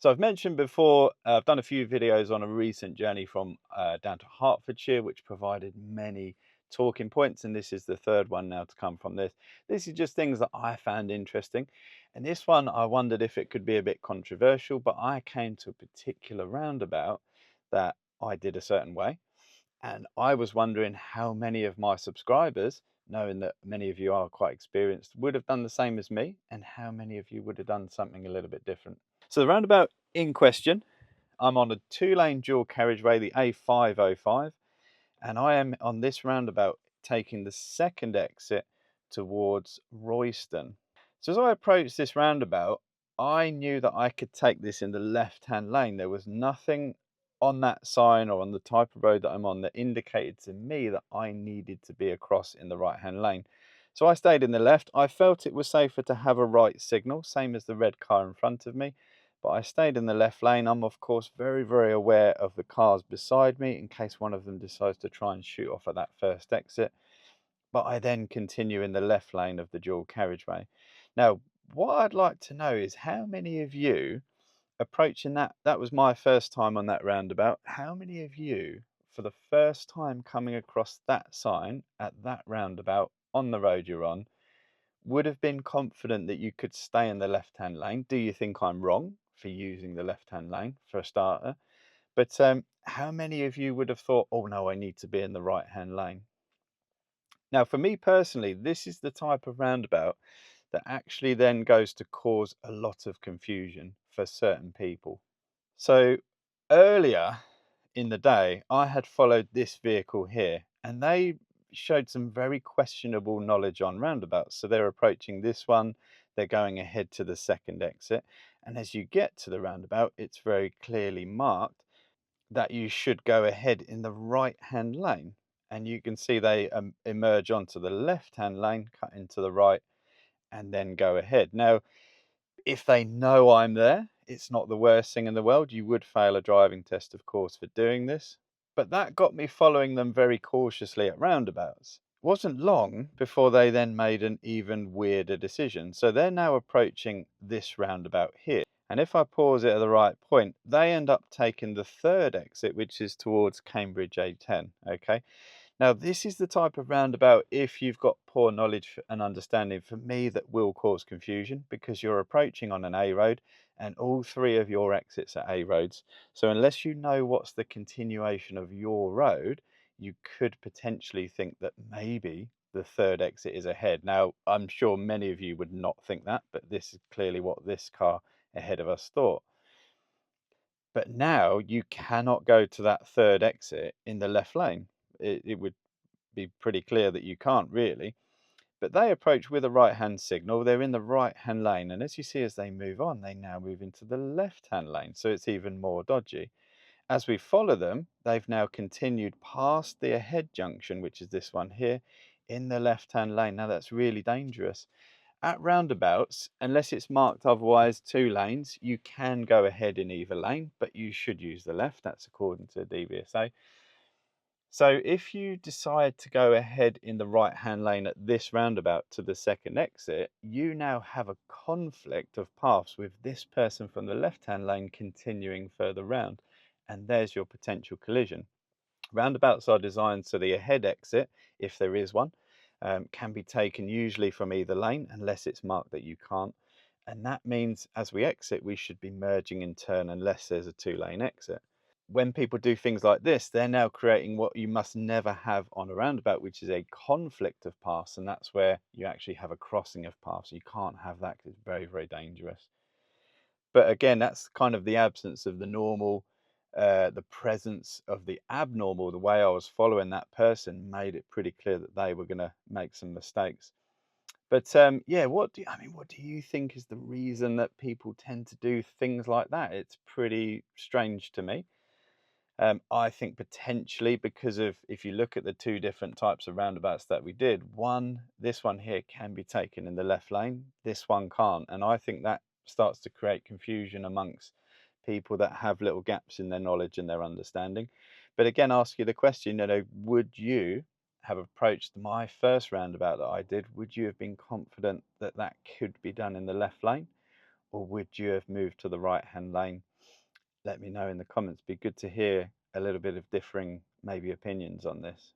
So I've mentioned before, I've done a few videos on a recent journey from down to Hertfordshire, which provided many talking points, and this is the third one now to come from this. This is just things that I found interesting, and this one I wondered if it could be a bit controversial, but I came to a particular roundabout that I did a certain way, and I was wondering how many of my subscribers, knowing that many of you are quite experienced, would have done the same as me, and how many of you would have done something a little bit different. So the roundabout in question, I'm on a two-lane dual carriageway, the A505, and I am on this roundabout taking the second exit towards Royston. So as I approached this roundabout, I knew that I could take this in the left-hand lane. There was nothing on that sign or on the type of road that I'm on that indicated to me that I needed to be across in the right-hand lane. So I stayed in the left. I felt it was safer to have a right signal, same as the red car in front of me, but I stayed in the left lane. I'm of course very, very aware of the cars beside me in case one of them decides to try and shoot off at that first exit. But I then continue in the left lane of the dual carriageway. Now, what I'd like to know is how many of you approaching that was my first time on that roundabout. How many of you, for the first time coming across that sign at that roundabout on the road you're on, would have been confident that you could stay in the left-hand lane? Do you think I'm wrong for using the left-hand lane for a starter? But how many of you would have thought, oh no, I need to be in the right-hand lane? Now, for me personally, this is the type of roundabout that actually then goes to cause a lot of confusion for certain people. So earlier in the day, I had followed this vehicle here, and they showed some very questionable knowledge on roundabouts. So they're approaching this one, they're going ahead to the second exit. And as you get to the roundabout, it's very clearly marked that you should go ahead in the right hand lane. And you can see they emerge onto the left hand lane, cut into the right, and then go ahead. Now, if they know I'm there, it's not the worst thing in the world. You would fail a driving test, of course, for doing this. But that got me following them very cautiously at roundabouts. It wasn't long before they then made an even weirder decision. So they're now approaching this roundabout here. And if I pause it at the right point, they end up taking the third exit, which is towards Cambridge A10. Okay. Now, this is the type of roundabout, if you've got poor knowledge and understanding, for me, that will cause confusion because you're approaching on an A road and all three of your exits are A roads. So unless you know what's the continuation of your road, you could potentially think that maybe the third exit is ahead. Now, I'm sure many of you would not think that, but this is clearly what this car ahead of us thought. But now you cannot go to that third exit in the left lane. It would be pretty clear that you can't really. But they approach with a right hand signal. They're in the right hand lane. And as you see, as they move on, they now move into the left hand lane. So it's even more dodgy. As we follow them, they've now continued past the ahead junction, which is this one here, in the left hand lane. Now that's really dangerous. At roundabouts, unless it's marked otherwise, two lanes, you can go ahead in either lane, but you should use the left. That's according to DVSA. So if you decide to go ahead in the right hand lane at this roundabout to the second exit, you now have a conflict of paths with this person from the left hand lane continuing further round. And there's your potential collision. Roundabouts are designed so the ahead exit, if there is one, can be taken usually from either lane unless it's marked that you can't. And that means as we exit, we should be merging in turn unless there's a two-lane exit. When people do things like this, they're now creating what you must never have on a roundabout, which is a conflict of paths. And that's where you actually have a crossing of paths. You can't have that because it's very, very dangerous. But again, that's kind of the absence of the normal, the presence of the abnormal. The way I was following that person made it pretty clear that they were going to make some mistakes. But yeah, what do you think is the reason that people tend to do things like that? It's pretty strange to me. I think potentially because of, if you look at the two different types of roundabouts that we did, this one here can be taken in the left lane, this one can't. And I think that starts to create confusion amongst people that have little gaps in their knowledge and their understanding. But again, ask you the question, would you have approached my first roundabout that I did? Would you have been confident that that could be done in the left lane? Or would you have moved to the right hand lane? let me know in the comments. Be good to hear a little bit of differing maybe opinions on this.